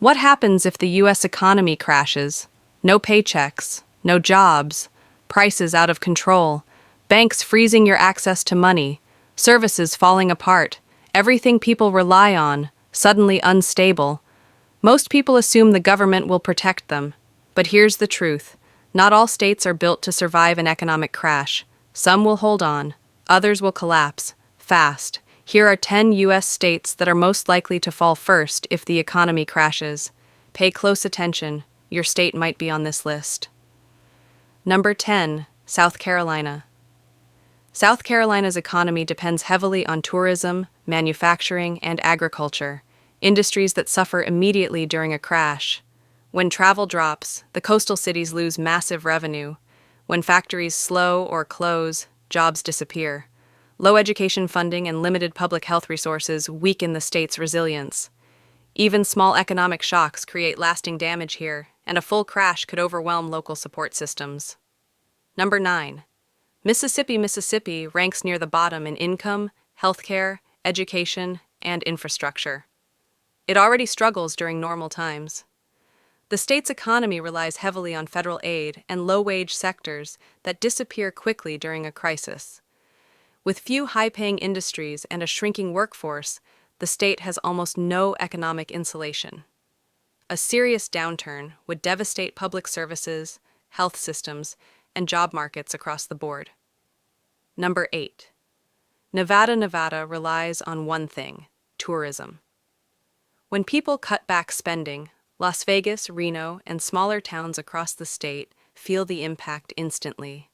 What happens if the U.S. economy crashes? No paychecks, no jobs, prices out of control, banks freezing your access to money, services falling apart, everything people rely on, suddenly unstable. Most people assume the government will protect them. But here's the truth. Not all states are built to survive an economic crash. Some will hold on, others will collapse, fast. Here are 10 U.S. states that are most likely to fall first if the economy crashes. Pay close attention, your state might be on this list. Number 10, South Carolina. South Carolina's economy depends heavily on tourism, manufacturing, and agriculture, industries that suffer immediately during a crash. When travel drops, the coastal cities lose massive revenue. When factories slow or close, jobs disappear. Low education funding and limited public health resources weaken the state's resilience. Even small economic shocks create lasting damage here, and a full crash could overwhelm local support systems. Number 9. Mississippi. Mississippi ranks near the bottom in income, healthcare, education, and infrastructure. It already struggles during normal times. The state's economy relies heavily on federal aid and low-wage sectors that disappear quickly during a crisis. With few high-paying industries and a shrinking workforce, the state has almost no economic insulation. A serious downturn would devastate public services, health systems, and job markets across the board. Number 8. Nevada. Nevada relies on one thing: tourism. When people cut back spending, Las Vegas, Reno, and smaller towns across the state feel the impact instantly.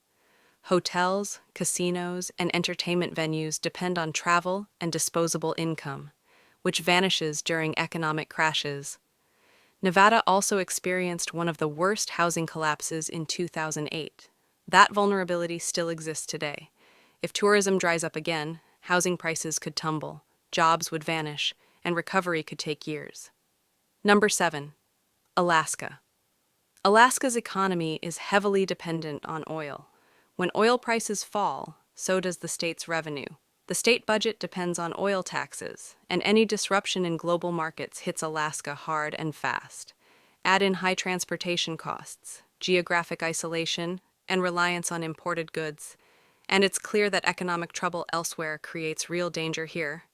Hotels, casinos, and entertainment venues depend on travel and disposable income, which vanishes during economic crashes. Nevada also experienced one of the worst housing collapses in 2008. That vulnerability still exists today. If tourism dries up again, housing prices could tumble, jobs would vanish, and recovery could take years. Number 7. Alaska. Alaska's economy is heavily dependent on oil. When oil prices fall, so does the state's revenue. The state budget depends on oil taxes, and any disruption in global markets hits Alaska hard and fast. Add in high transportation costs, geographic isolation, and reliance on imported goods, and it's clear that economic trouble elsewhere creates real danger here.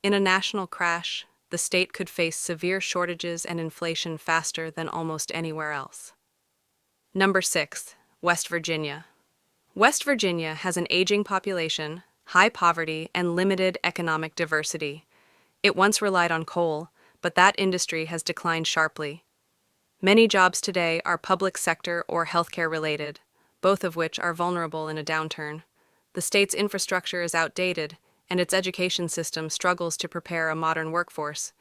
In a national crash, the state could face severe shortages and inflation faster than almost anywhere else. Number 6. West Virginia. West Virginia has an aging population, high poverty, and limited economic diversity. It once relied on coal, but that industry has declined sharply. Many jobs today are public sector or healthcare related, both of which are vulnerable in a downturn. The state's infrastructure is outdated, and its education system struggles to prepare a modern workforce.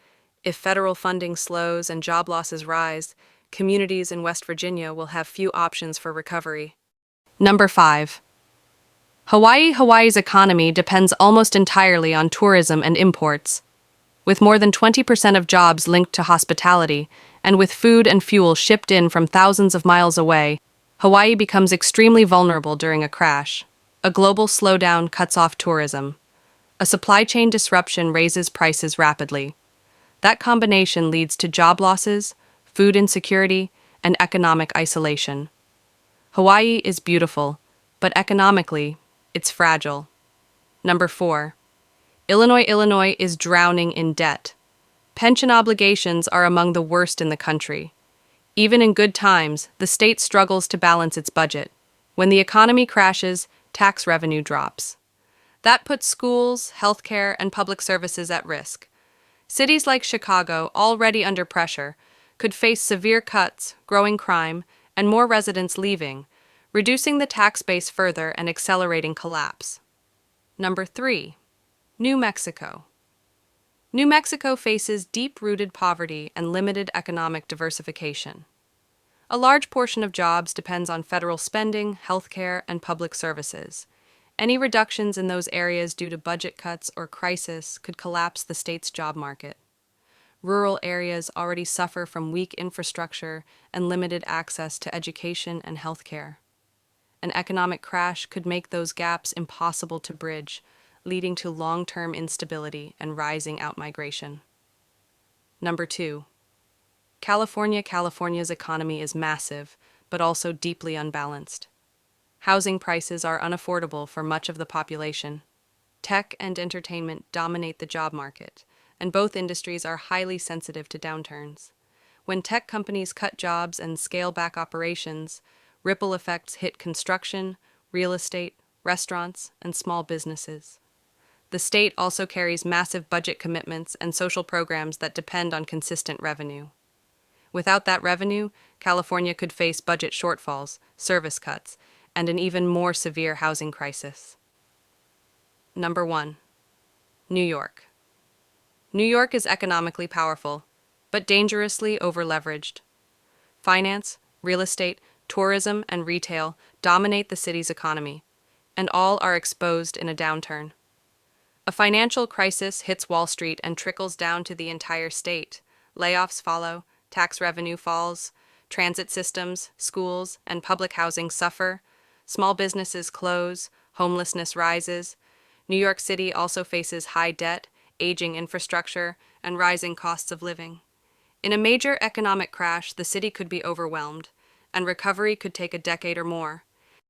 If federal funding slows and job losses rise, communities in West Virginia will have few options for recovery. Number 5. Hawaii. Hawaii's economy depends almost entirely on tourism and imports. With more than 20% of jobs linked to hospitality, and with food and fuel shipped in from thousands of miles away, Hawaii becomes extremely vulnerable during a crash. A global slowdown cuts off tourism. A supply chain disruption raises prices rapidly. That combination leads to job losses, food insecurity, and economic isolation. Hawaii is beautiful, but economically, it's fragile. Number 4. Illinois. Illinois is drowning in debt. Pension obligations are among the worst in the country. Even in good times, the state struggles to balance its budget. When the economy crashes, tax revenue drops. That puts schools, healthcare, and public services at risk. Cities like Chicago, already under pressure, could face severe cuts, growing crime, and more residents leaving, reducing the tax base further and accelerating collapse. Number 3. New Mexico. New Mexico faces deep-rooted poverty and limited economic diversification. A large portion of jobs depends on federal spending, healthcare, and public services. Any reductions in those areas due to budget cuts or crisis could collapse the state's job market. Rural areas already suffer from weak infrastructure and limited access to education and healthcare. An economic crash could make those gaps impossible to bridge, leading to long-term instability and rising outmigration. Number 2. California's economy is massive, but also deeply unbalanced. Housing prices are unaffordable for much of the population. Tech and entertainment dominate the job market, and both industries are highly sensitive to downturns. When tech companies cut jobs and scale back operations, ripple effects hit construction, real estate, restaurants, and small businesses. The state also carries massive budget commitments and social programs that depend on consistent revenue. Without that revenue, California could face budget shortfalls, service cuts, and an even more severe housing crisis. Number 1. New York. New York is economically powerful, but dangerously overleveraged. Finance, real estate, tourism, and retail dominate the city's economy, and all are exposed in a downturn. A financial crisis hits Wall Street and trickles down to the entire state. Layoffs follow, tax revenue falls, transit systems, schools, and public housing suffer, small businesses close, homelessness rises. New York City also faces high debt, aging infrastructure, and rising costs of living. In a major economic crash, the city could be overwhelmed, and recovery could take a decade or more.